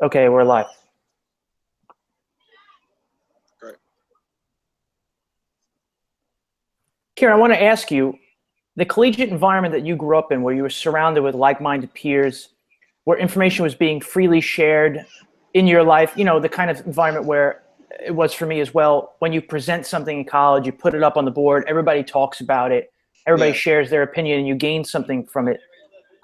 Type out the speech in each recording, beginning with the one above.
Okay, we're live. Great. Kieron, I want to ask you, the collegiate environment that you grew up in, where you were surrounded with like-minded peers, where information was being freely shared in your life, you know, the kind of environment where it was for me as well. When you present something in college, you put it up on the board, everybody talks about it, everybody Yeah. shares their opinion, and you gain something from it.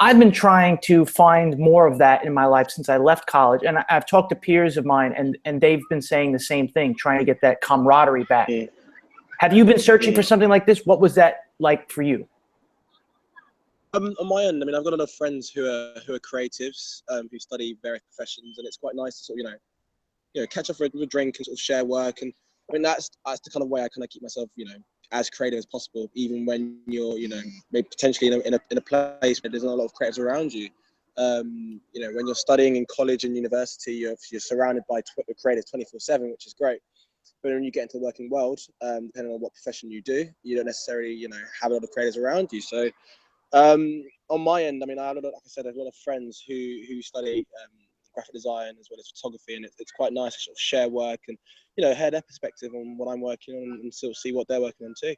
I've been trying to find more of that in my life since I left college, and I've talked to peers of mine, and they've been saying the same thing, trying to get that camaraderie back. Mm. Have you been searching for Mm. something like this? What was that like for you? On my end, I mean, I've got a lot of friends who are creatives, who study various professions, and it's quite nice to sort of, catch up with a drink and sort of share work. And I mean, that's the kind of way I kind of keep myself, as creative as possible, even when you're, maybe potentially in a place where there's not a lot of creatives around you. When you're studying in college and university, you're surrounded by creatives 24/7, which is great. But when you get into the working world, depending on what profession you do, you don't necessarily, have a lot of creators around you. So on my end, I mean, like I said, I have a lot of friends who study graphic design as well as photography, and it's quite nice to sort of share work and, hear their perspective on what I'm working on and sort of see what they're working on too.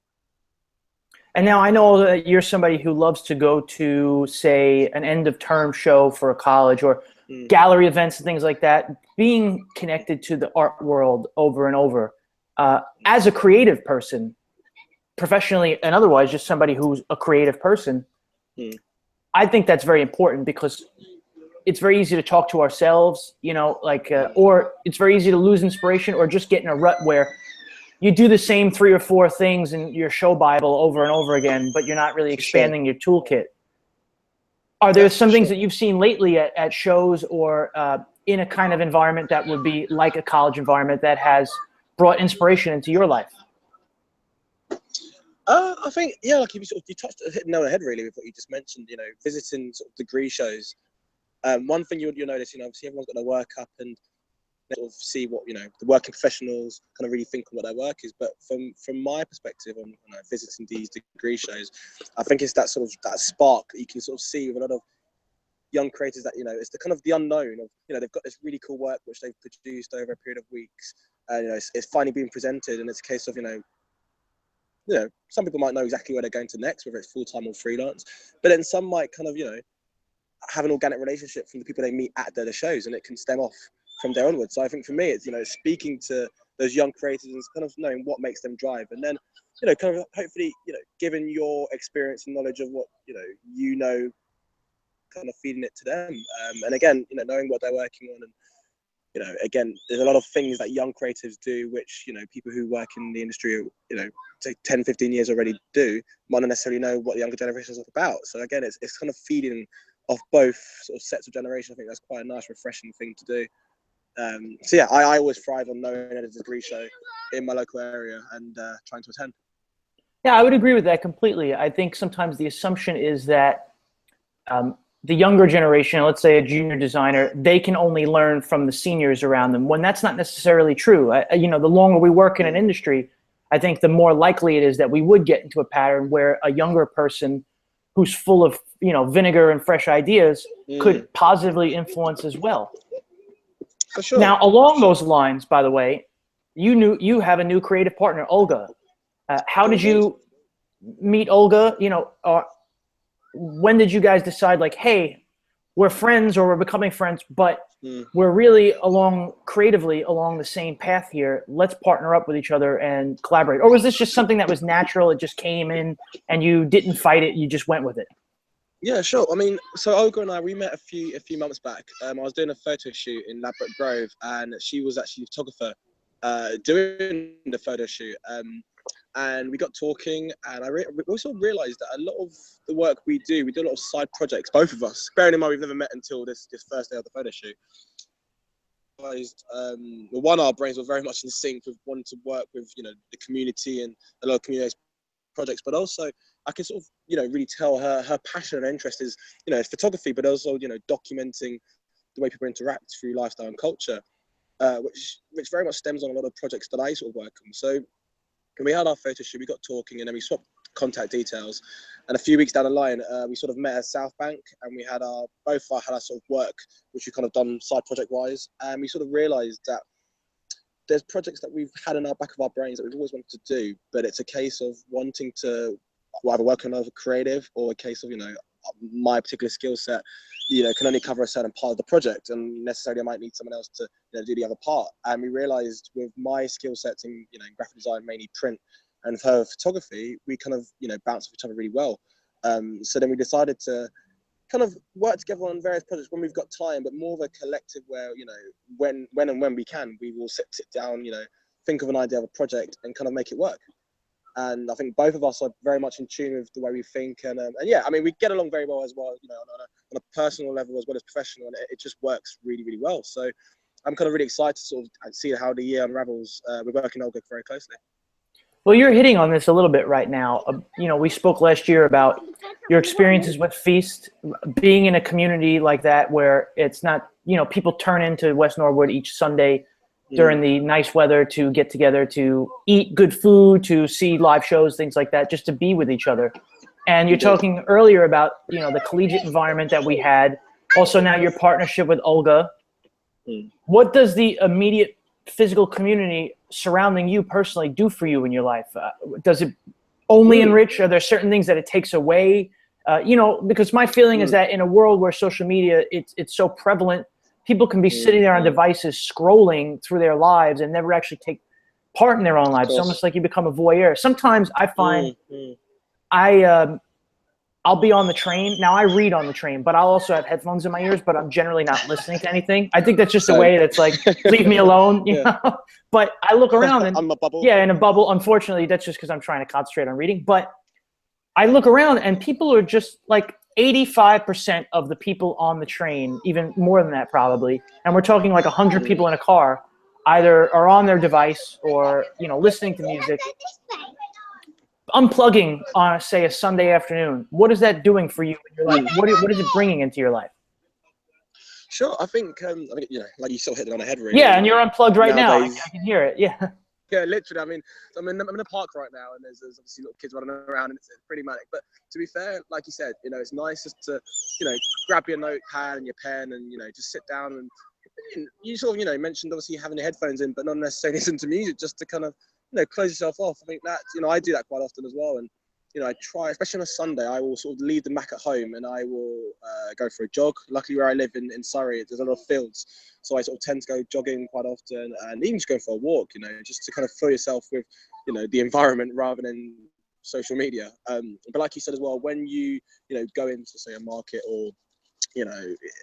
And now I know that you're somebody who loves to go to, say, an end of term show for a college or gallery events and things like that. Being connected to the art world over and over, as a creative person, professionally and otherwise, just somebody who's a creative person, I think that's very important because it's very easy to talk to ourselves, or it's very easy to lose inspiration or just get in a rut where you do the same 3 or 4 things in your show Bible over and over again, but you're not really expanding your toolkit. Are there some things that you've seen lately at shows or in a kind of environment that would be like a college environment that has brought inspiration into your life? I think, like you touched hit the nail on the head really with what you just mentioned. Visiting sort of degree shows. One thing you'll notice, obviously everyone's got their work up and sort of see what the working professionals kind of really think on what their work is. But from my perspective on visiting these degree shows, I think it's that sort of that spark that you can sort of see with a lot of young creators that it's the kind of the unknown of they've got this really cool work which they've produced over a period of weeks, and it's finally being presented, and it's a case of some people might know exactly where they're going to next, whether it's full-time or freelance, but then some might kind of have an organic relationship from the people they meet at the shows, and it can stem off from there onwards. So I think for me, it's speaking to those young creators and kind of knowing what makes them drive, and then kind of hopefully given your experience and knowledge of what kind of feeding it to them, and again knowing what they're working on. And again, there's a lot of things that young creatives do which people who work in the industry say 10-15 years already do, might not necessarily know what the younger generation is about. So again, it's kind of feeding off both sort of sets of generation. I think that's quite a nice, refreshing thing to do. So yeah, I always thrive on knowing that there's a degree show in my local area and trying to attend. Yeah, I would agree with that completely. I think sometimes the assumption is that the younger generation, let's say a junior designer, they can only learn from the seniors around them, when that's not necessarily true. The longer we work in an industry, I think the more likely it is that we would get into a pattern where a younger person who's full of vinegar and fresh ideas could positively influence as well. For sure. Now, along those lines, by the way, you have a new creative partner, Olga. How did you meet Olga? When did you guys decide, like, hey, we're friends or we're becoming friends, but we're really creatively along the same path here. Let's partner up with each other and collaborate. Or was this just something that was natural? It just came in and you didn't fight it. You just went with it. Yeah, sure. I mean, so Olga and I, we met a few months back. I was doing a photo shoot in Ladbroke Grove, and she was actually a photographer doing the photo shoot. And we got talking, and we also realised that a lot of the work we do a lot of side projects, both of us. Bearing in mind we've never met until this first day of the photo shoot. Our brains were very much in sync with wanting to work with the community and a lot of community projects, but also I can sort of really tell her passion and interest is photography, but also documenting the way people interact through lifestyle and culture, which very much stems on a lot of projects that I sort of work on. So when we had our photo shoot, we got talking, and then we swapped contact details. And a few weeks down the line, we sort of met at South Bank, and we had both had our sort of work, which we kind of done side project wise. And we sort of realized that there's projects that we've had in our back of our brains that we've always wanted to do, but it's a case of wanting to either work on another creative, or a case of, my particular skill set, can only cover a certain part of the project, and necessarily I might need someone else to do the other part. And we realized with my skill sets in graphic design, mainly print, and her photography, we kind of bounce off each other really well. So then we decided to kind of work together on various projects when we've got time, but more of a collective where when we can, we will sit down, think of an idea of a project and kind of make it work. And I think both of us are very much in tune with the way we think, and yeah, I mean, we get along very well as well, on a personal level as well as professional, and it just works really, really well. So I'm kind of really excited to sort of see how the year unravels. We're working Olga very closely. Well, you're hitting on this a little bit right now. We spoke last year about your experiences with Feast, being in a community like that where it's not, people turn into West Norwood each Sunday during the nice weather to get together, to eat good food, to see live shows, things like that, just to be with each other. And you're talking earlier about, the collegiate environment that we had. Also now your partnership with Olga. What does the immediate physical community surrounding you personally do for you in your life? Does it only enrich? Are there certain things that it takes away? Because my feeling is that in a world where social media, it's so prevalent, people can be sitting there on devices scrolling through their lives and never actually take part in their own lives. It's almost like you become a voyeur. Sometimes I find I'll be on the train. Now I read on the train, but I'll also have headphones in my ears, but I'm generally not listening to anything. I think that's just a way that's like, leave me alone, you know? But I look around and I'm a bubble. Yeah, in a bubble. Unfortunately, that's just because I'm trying to concentrate on reading. But I look around and people are just like 85% of the people on the train, even more than that probably. And we're talking like 100 people in a car, either are on their device or, listening to music. Unplugging on, say, a Sunday afternoon, what is that doing for you in your life? What is it bringing into your life? Sure, I think, like you sort of hit it on the head, really. Yeah, and you're unplugged right nowadays, now. I can hear it, yeah. Yeah, literally. I mean, I'm in a park right now, and there's obviously little kids running around, and it's pretty manic. But to be fair, like you said, it's nice just to, grab your notepad and your pen and, just sit down and you sort of, mentioned obviously having your headphones in, but not necessarily listen to music, just to kind of, close yourself off. I think that, I do that quite often as well. And, I try, especially on a Sunday, I will sort of leave the Mac at home and I will go for a jog. Luckily where I live in Surrey, there's a lot of fields. So I sort of tend to go jogging quite often and even just go for a walk, just to kind of fill yourself with, the environment rather than social media. But like you said as well, when you, go into, say, a market or,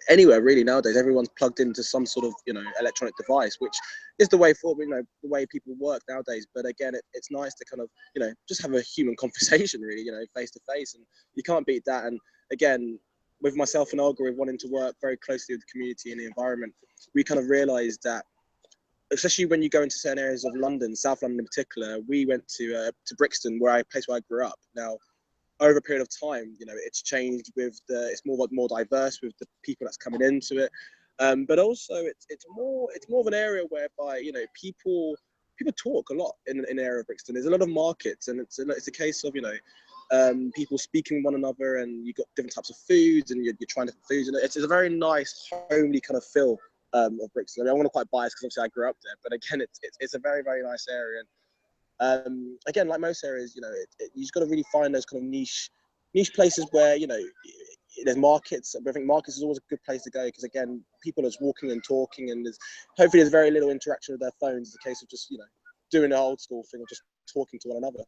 anywhere really nowadays, everyone's plugged into some sort of, electronic device, which is the way forward, the way people work nowadays. But again, it's nice to kind of, just have a human conversation really, face to face, and you can't beat that. And again, with myself and Olga, we're wanting to work very closely with the community and the environment. We kind of realized that, especially when you go into certain areas of London, South London in particular, we went to Brixton, a place where I grew up. Now, over a period of time, it's changed with it's more diverse with the people that's coming into it. But also it's more of an area whereby, people talk a lot in the area of Brixton. There's a lot of markets, and it's a case of, people speaking with one another, and you've got different types of foods, and you're trying different foods, and it's a very nice, homely kind of feel of Brixton. I mean, I'm not quite biased because obviously I grew up there, but again, it's a very, very nice area. And again, like most areas, you just got to really find those kind of niche places where, there's markets. I think markets is always a good place to go because, again, people are just walking and talking, and hopefully there's very little interaction with their phones. It's a case of just, doing the old school thing of just talking to one another,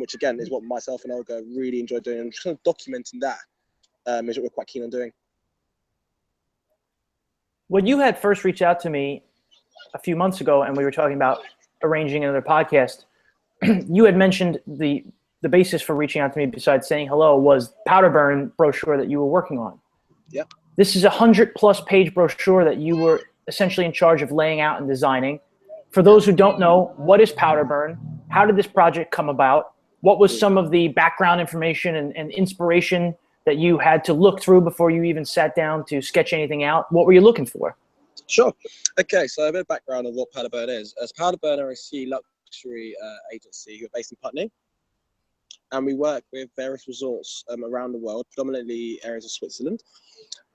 which again is what myself and Olga really enjoy doing, and just kind of documenting that is what we're quite keen on doing. When you had first reached out to me a few months ago and we were talking about arranging another podcast, you had mentioned the basis for reaching out to me, besides saying hello, was powder burn brochure that you were working on. Yeah. This is a 100+ page brochure that you were essentially in charge of laying out and designing. For those who don't know, what is powder burn? How did this project come about? What was some of the background information and inspiration that you had to look through before you even sat down to sketch anything out? What were you looking for? Sure. Okay, so a bit of background on what Powder Burn is. As Powder Burn are a luxury agency who are based in Putney. and we work with various resorts around the world, predominantly areas of Switzerland.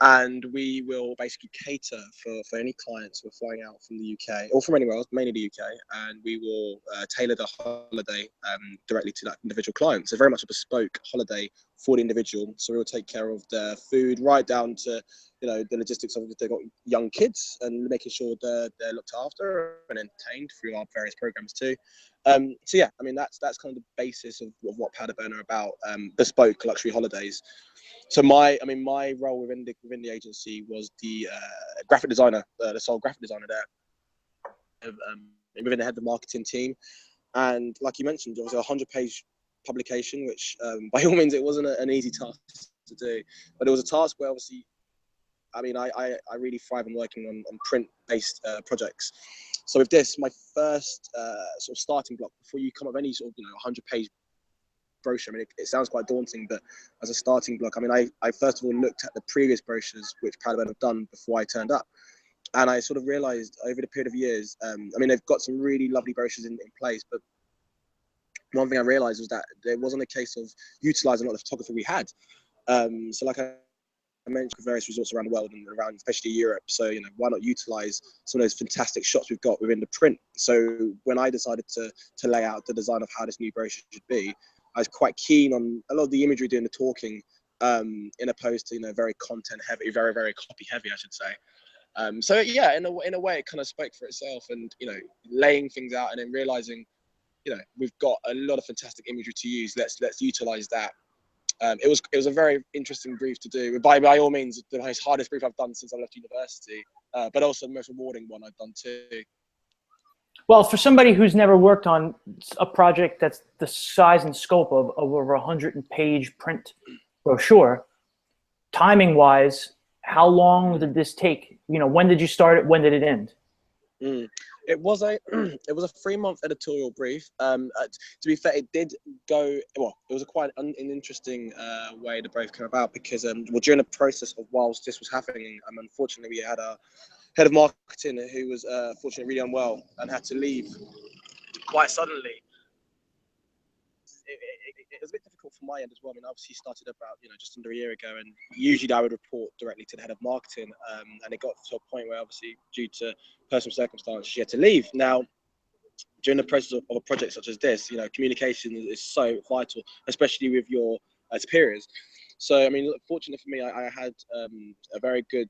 And we will basically cater for any clients who are flying out from the UK or from anywhere else, mainly the UK, and we will tailor the holiday directly to that individual client. So very much a bespoke holiday for the individual. So we will take care of their food right down to, you know, the logistics of if they've got young kids and making sure they're looked after and entertained through our various programs too. So yeah, I mean that's kind of the basis of what Powder Burn are about, bespoke luxury holidays. So my role within the agency was the graphic designer, the sole graphic designer there, within the head of the marketing team. And like you mentioned, it was a 100-page publication, which by all means it wasn't an easy task to do, but it was a task where obviously, I mean, I really thrive on working on print-based projects. So with this, my first sort of starting block before you come up with any sort of 100-page brochure. I mean, it sounds quite daunting, but as a starting block, I mean, I first of all looked at the previous brochures which Powder Burn have done before I turned up, and I sort of realised over the period of years, I mean, they've got some really lovely brochures in place, but one thing I realised was that there wasn't a case of utilising a lot of photography we had. So like I mentioned, various resorts around the world and around, especially Europe. So, why not utilize some of those fantastic shots we've got within the print? So when I decided to lay out the design of how this new brochure should be, I was quite keen on a lot of the imagery doing the talking, in opposed to, very content heavy, very, very copy heavy, I should say. So yeah, in a way, it kind of spoke for itself, and, laying things out and then realizing, we've got a lot of fantastic imagery to use. Let's utilize that. It was a very interesting brief to do. By all means, the most hardest brief I've done since I left university, but also the most rewarding one I've done too. Well, for somebody who's never worked on a project that's the size and scope of over 100-page print brochure, timing-wise, how long did this take? When did you start it? When did it end? It was a 3-month editorial brief. To be fair, it did go well. It was quite an interesting way the brief came about because during the process of whilst this was happening, unfortunately we had a head of marketing who was fortunately really unwell and had to leave quite suddenly. It was a bit difficult from my end as well. I mean, obviously started about just under a year ago, and usually I would report directly to the head of marketing, and it got to a point where obviously due to personal circumstances she had to leave. Now, during the process of a project such as this, communication is so vital, especially with your superiors. So, I mean, fortunately for me, I had a very good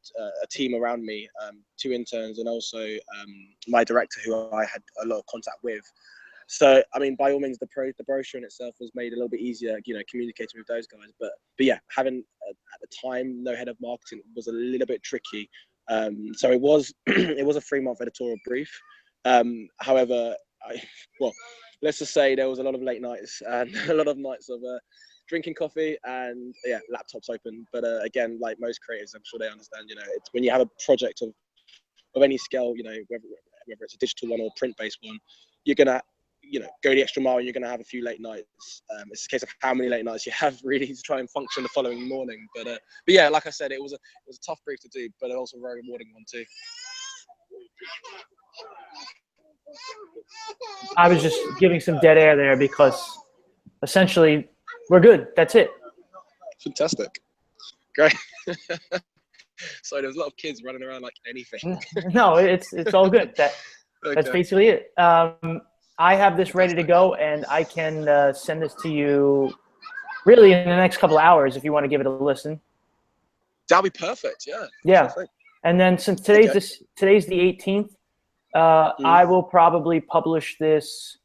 team around me, 2 interns, and also my director, who I had a lot of contact with. So, I mean, by all means, the brochure in itself was made a little bit easier, communicating with those guys. But yeah, having at the time no head of marketing was a little bit tricky. So it was it was a 3-month editorial brief. However, let's just say there was a lot of late nights and a lot of nights of drinking coffee and yeah, laptops open. But again, like most creators, I'm sure they understand. It's when you have a project of any scale, whether it's a digital one or print-based one, you're gonna go the extra mile, and you're going to have a few late nights. It's a case of how many late nights you have really to try and function the following morning. But yeah, like I said, it was a tough brief to do, but also a very rewarding one too. I was just giving some dead air there because essentially we're good. That's it. Fantastic. Great. Sorry, there was a lot of kids running around like anything. No, it's all good. That's basically it. I have this ready to go, and I can send this to you really in the next couple of hours if you want to give it a listen. That'll be perfect. Yeah. Yeah. Perfect. And then since today's the 18th, I will probably publish this.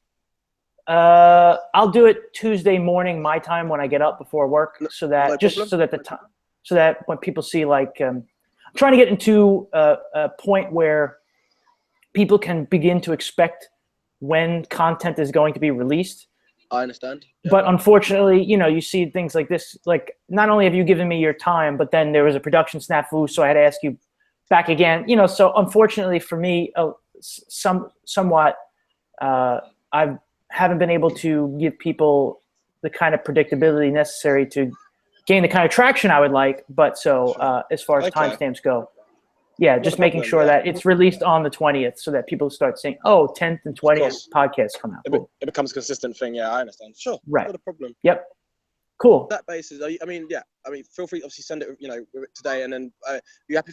I'll do it Tuesday morning my time when I get up before work, so that when people see, like, I'm trying to get into a point where people can begin to expect when content is going to be released. I understand. Yeah. But unfortunately, you see things like this, like not only have you given me your time, but then there was a production snafu, so I had to ask you back again. So unfortunately for me, somewhat, I haven't been able to give people the kind of predictability necessary to gain the kind of traction I would like. But as far as timestamps go. Yeah, Not a just making problem, sure yeah. that it's released on the 20th so that people start saying, oh, 10th and 20th course. podcasts come out. Cool. It becomes a consistent thing. Yeah, I understand. Sure, Right. not a problem. Yep. Cool. That basis, I mean, yeah. I mean, feel free. Obviously, send it. Today, and then you happy